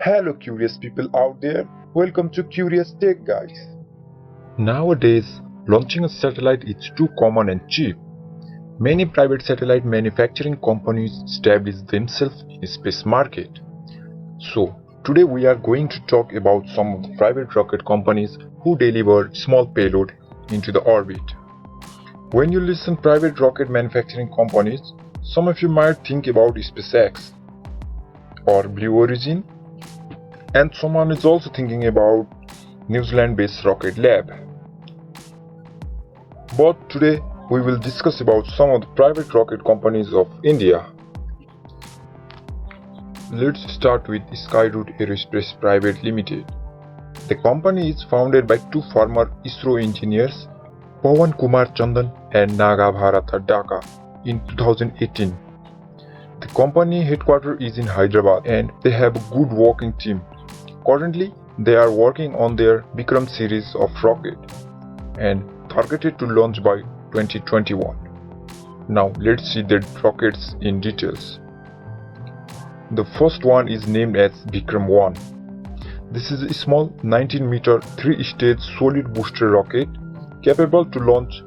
Hello curious people out there, welcome to Curious Tech guys. Nowadays, launching a satellite is too common and cheap. Many private satellite manufacturing companies establish themselves in the space market. So, today we are going to talk about some of the private rocket companies who deliver small payload into the orbit. When you listen private rocket manufacturing companies, some of you might think about SpaceX or Blue Origin, and someone is also thinking about New Zealand-based Rocket Lab. But today we will discuss about some of the private rocket companies of India. Let's start with Skyroot Aerospace Private Limited. The company is founded by two former ISRO engineers, Pawan Kumar Chandan and Nagabharata Dhaka, in 2018. The company headquarters is in Hyderabad and they have a good working team. Currently, they are working on their Vikram series of rocket and targeted to launch by 2021. Now let's see the rockets in details. The first one is named as Vikram 1. This is a small 19-meter 3-stage solid booster rocket capable to launch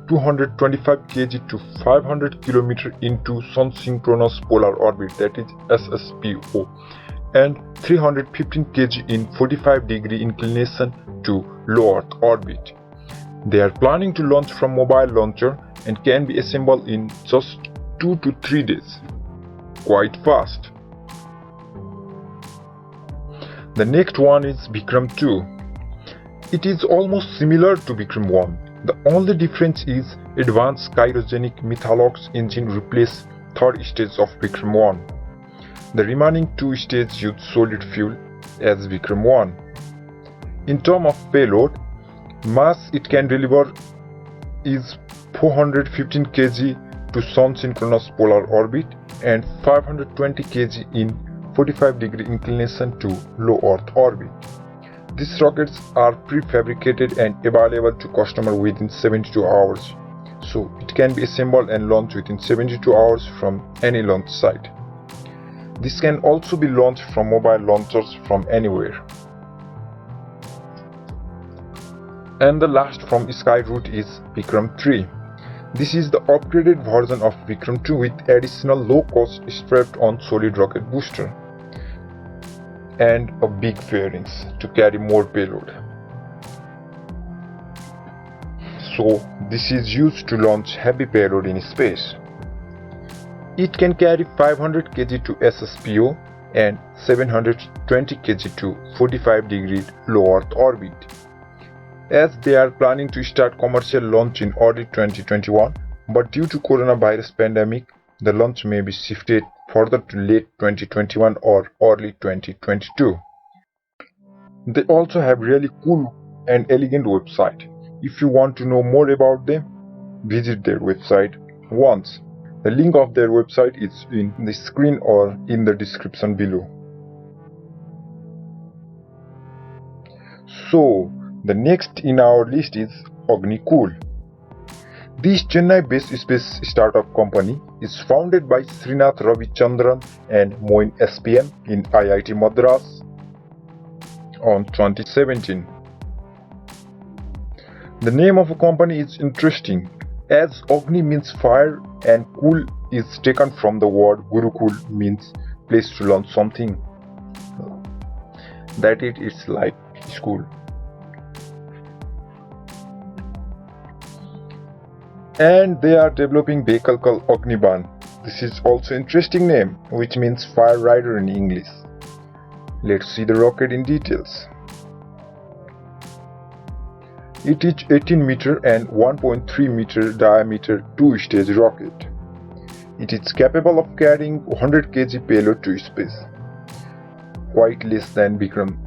225 kg to 500 km into Sun-synchronous polar orbit, that is SSPO, and 315 kg in 45-degree inclination to low Earth orbit. They are planning to launch from mobile launcher and can be assembled in just 2 to 3 days. Quite fast. The next one is Vikram 2. It is almost similar to Vikram 1. The only difference is advanced cryogenic Methalox engine replaces third stage of Vikram 1. The remaining two stages use solid fuel as Vikram 1. In terms of payload, mass it can deliver is 415 kg to Sun-synchronous polar orbit and 520 kg in 45-degree inclination to low Earth orbit. These rockets are prefabricated and available to customer within 72 hours, so it can be assembled and launched within 72 hours from any launch site. This can also be launched from mobile launchers from anywhere. And the last from Skyroot is Vikram 3. This is the upgraded version of Vikram 2 with additional low-cost strapped-on solid rocket booster and a big fairings to carry more payload. So this is used to launch heavy payload in space. It can carry 500 kg to SSPO and 720 kg to 45-degree low Earth orbit. As they are planning to start commercial launch in early 2021, but due to coronavirus pandemic, the launch may be shifted further to late 2021 or early 2022. They also have really cool and elegant website. If you want to know more about them, visit their website once. The link of their website is in the screen or in the description below. So, the next in our list is Agnikul. This Chennai-based space startup company is founded by Srinath Ravichandran and Moin SPM in IIT Madras on 2017. The name of the company is interesting as Agni means fire and Kul is taken from the word Gurukul, means place to learn something. That it's like school. And they are developing vehicle called Agniban. This is also interesting name, which means fire rider in English. Let's see the rocket in details. It is 18 meter and 1.3 meter diameter 2-stage rocket. It is capable of carrying 100 kg payload to space, quite less than Vikram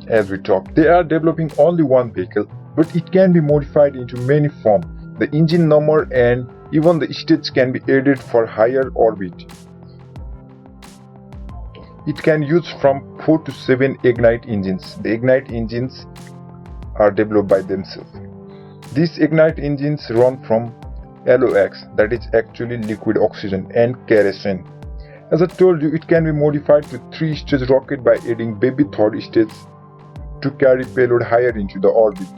as we talked. They are developing only one vehicle, but it can be modified into many forms. The engine number and even the stage can be added for higher orbit. It can use from 4 to 7 Ignite engines. The Ignite engines are developed by themselves. These Ignite engines run from LOX, that is actually liquid oxygen, and kerosene, As I told you, it can be modified to 3-stage rocket by adding baby third stage to carry payload higher into the orbit.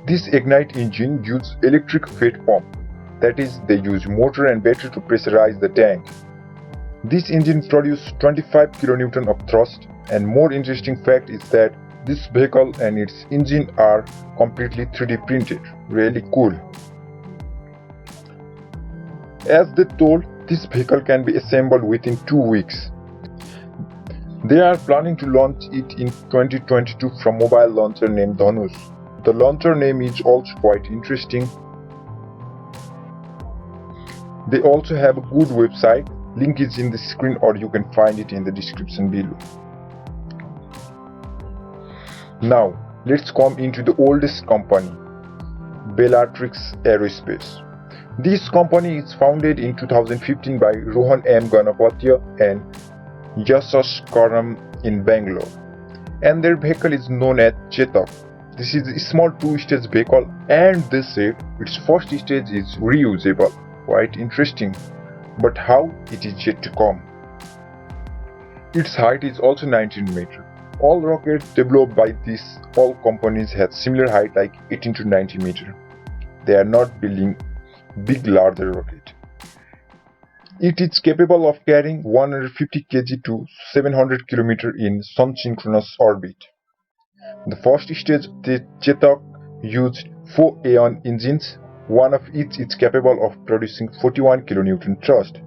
This Ignite engine uses electric fed pump, that is, they use motor and battery to pressurize the tank. This engine produces 25 kN of thrust, and more interesting fact is that this vehicle and its engine are completely 3D printed. Really cool. As they told, this vehicle can be assembled within 2 weeks. They are planning to launch it in 2022 from mobile launcher named Dhanush. The launcher name is also quite interesting. They also have a good website. Link is in the screen or you can find it in the description below. Now, let's come into the oldest company, Bellatrix Aerospace. This company is founded in 2015 by Rohan M. Ganapatya and Yashash Karam in Bangalore, and their vehicle is known as Chetak. This is a small 2-stage vehicle, and they said its first stage is reusable. Quite interesting, but how, it is yet to come. Its height is also 19 meters. All rockets developed by all companies have similar height like 18 to 90 meters. They are not building big larger rocket. It is capable of carrying 150 kg to 700 km in sun-synchronous orbit. The first stage, the Chetak, used 4 Aeon engines. One of each is capable of producing 41 kN thrust.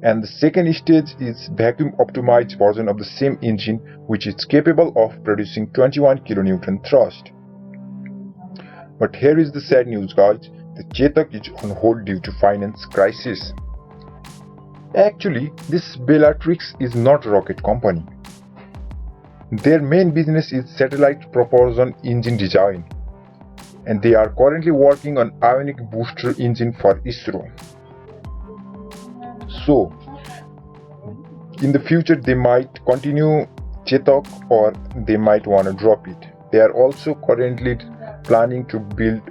And the second stage is vacuum optimized version of the same engine, which is capable of producing 21 kN thrust. But here is the sad news, guys. The Chetak is on hold due to finance crisis. Actually, this Bellatrix is not a rocket company. Their main business is satellite propulsion engine design, and they are currently working on ionic booster engine for ISRO. So, in the future they might continue Chetak or they might want to drop it. They are also currently planning to build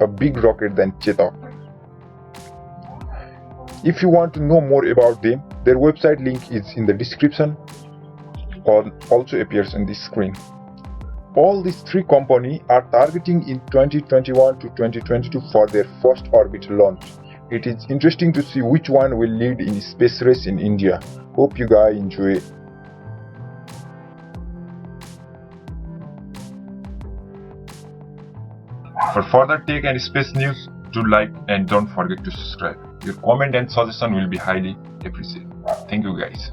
a big rocket than Chetak. If you want to know more about them, their website link is in the description or also appears on this screen. All these 3 companies are targeting in 2021 to 2022 for their first orbit launch. It is interesting to see which one will lead in space race in India. Hope you guys enjoy. For further tech and space news, do like and don't forget to subscribe. Your comment and suggestion will be highly appreciated. Thank you guys.